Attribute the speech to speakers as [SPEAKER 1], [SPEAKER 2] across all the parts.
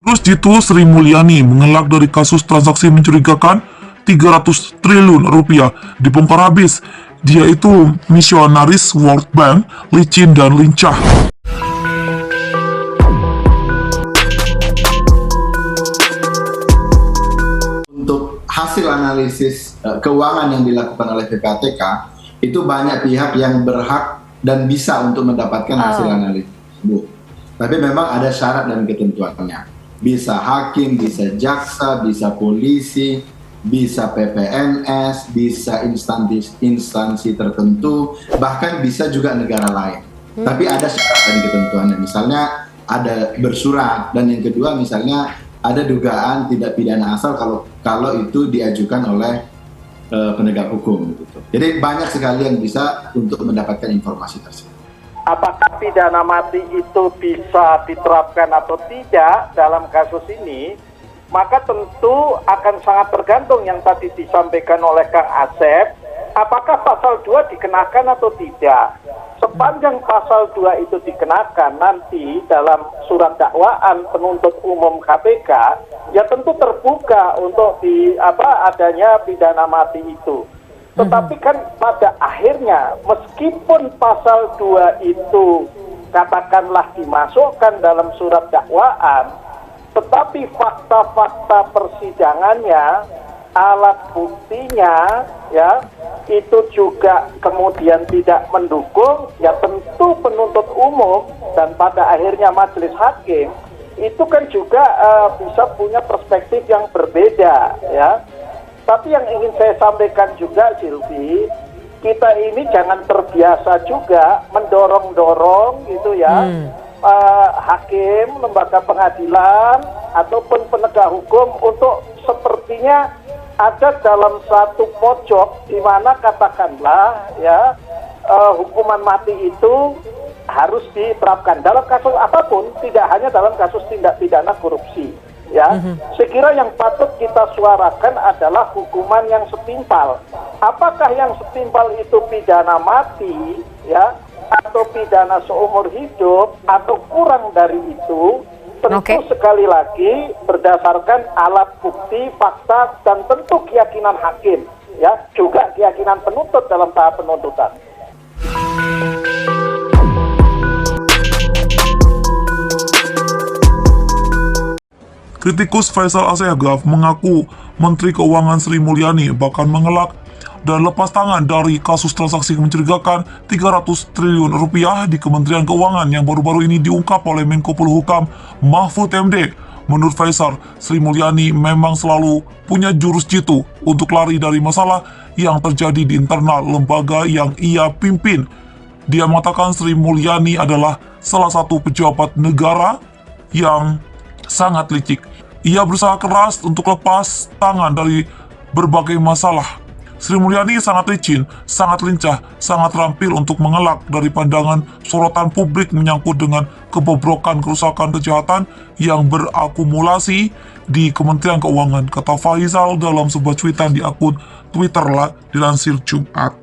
[SPEAKER 1] Terus Jitu Sri Mulyani mengelak dari kasus transaksi mencurigakan 300 triliun rupiah dibongkar habis. Dia itu misionaris World Bank, licin dan lincah.
[SPEAKER 2] Untuk hasil analisis keuangan yang dilakukan oleh PPATK, itu banyak pihak yang berhak dan bisa untuk mendapatkan hasil analisis tersebut. Tapi memang ada syarat dan ketentuannya. Bisa hakim, bisa jaksa, bisa polisi, bisa PPNS, bisa instansi tertentu, bahkan bisa juga negara lain. Tapi ada syarat dan ketentuannya. Misalnya ada bersurat, dan yang kedua misalnya ada dugaan tidak pidana asal kalau itu diajukan oleh penegak hukum. Gitu. Jadi banyak sekali yang bisa untuk mendapatkan informasi tersebut.
[SPEAKER 3] Apakah pidana mati itu bisa diterapkan atau tidak dalam kasus ini, maka tentu akan sangat tergantung yang tadi disampaikan oleh Kang Asep, apakah pasal 2 dikenakan atau tidak. Sepanjang pasal 2 itu dikenakan nanti dalam surat dakwaan penuntut umum KPK, ya tentu terbuka untuk adanya pidana mati itu. Tetapi kan pada akhirnya meskipun pasal 2 itu katakanlah dimasukkan dalam surat dakwaan, tetapi fakta-fakta persidangannya, alat buktinya ya itu juga kemudian tidak mendukung, ya tentu penuntut umum dan pada akhirnya majelis hakim itu kan juga bisa punya perspektif yang berbeda ya. Tapi yang ingin saya sampaikan juga, Silvi, kita ini jangan terbiasa juga mendorong-dorong gitu ya, hakim, lembaga pengadilan, ataupun penegak hukum untuk sepertinya ada dalam satu pojok di mana katakanlah ya hukuman mati itu harus diterapkan dalam kasus apapun, tidak hanya dalam kasus tindak pidana korupsi. Ya, saya kira yang patut kita suarakan adalah hukuman yang setimpal. Apakah yang setimpal itu pidana mati, ya, atau pidana seumur hidup, atau kurang dari itu? Tentu sekali lagi berdasarkan alat bukti, fakta, dan tentu keyakinan hakim, ya, juga keyakinan penuntut dalam tahap penuntutan.
[SPEAKER 1] Kritikus Faisal Assegaf mengaku Menteri Keuangan Sri Mulyani bahkan mengelak dan lepas tangan dari kasus transaksi mencurigakan 300 triliun rupiah di Kementerian Keuangan yang baru-baru ini diungkap oleh Menko Polhukam Mahfud MD. Menurut Faisal, Sri Mulyani memang selalu punya jurus jitu untuk lari dari masalah yang terjadi di internal lembaga yang ia pimpin. Dia mengatakan Sri Mulyani adalah salah satu pejabat negara yang sangat licik. Ia berusaha keras untuk lepas tangan dari berbagai masalah. Sri Mulyani sangat licin, sangat lincah, sangat terampil untuk mengelak dari pandangan sorotan publik menyangkut dengan kebobrokan, kerusakan, kejahatan yang berakumulasi di Kementerian Keuangan, kata Faisal dalam sebuah cuitan di akun Twitter dilansir Jumat.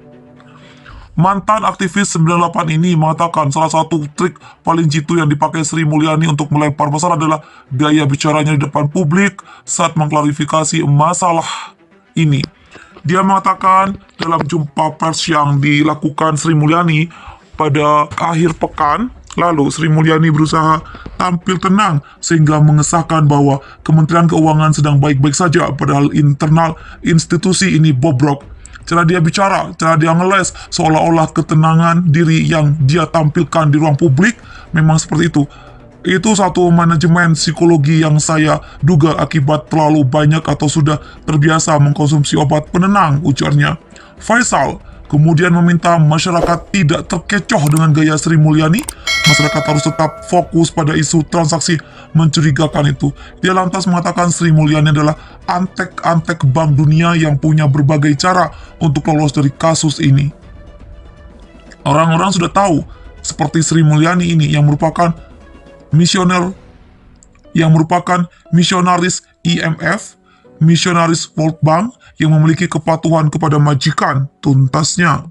[SPEAKER 1] Mantan aktivis 98 ini mengatakan salah satu trik paling jitu yang dipakai Sri Mulyani untuk melempar masalah adalah gaya bicaranya di depan publik saat mengklarifikasi masalah ini. Dia mengatakan dalam jumpa pers yang dilakukan Sri Mulyani pada akhir pekan lalu, Sri Mulyani berusaha tampil tenang sehingga mengesahkan bahwa Kementerian Keuangan sedang baik-baik saja padahal internal institusi ini bobrok. Cara dia bicara, cara dia ngeles, seolah-olah ketenangan diri yang dia tampilkan di ruang publik memang seperti itu. Itu satu manajemen psikologi yang saya duga akibat terlalu banyak atau sudah terbiasa mengkonsumsi obat penenang, ujarnya. Faisal kemudian meminta masyarakat tidak terkecoh dengan gaya Sri Mulyani. Masyarakat harus tetap fokus pada isu transaksi mencurigakan itu. Dia lantas mengatakan Sri Mulyani adalah antek-antek Bank Dunia yang punya berbagai cara untuk lolos dari kasus ini. Orang-orang sudah tahu seperti Sri Mulyani ini yang merupakan misionaris IMF, misionaris World Bank yang memiliki kepatuhan kepada majikan tuntasnya.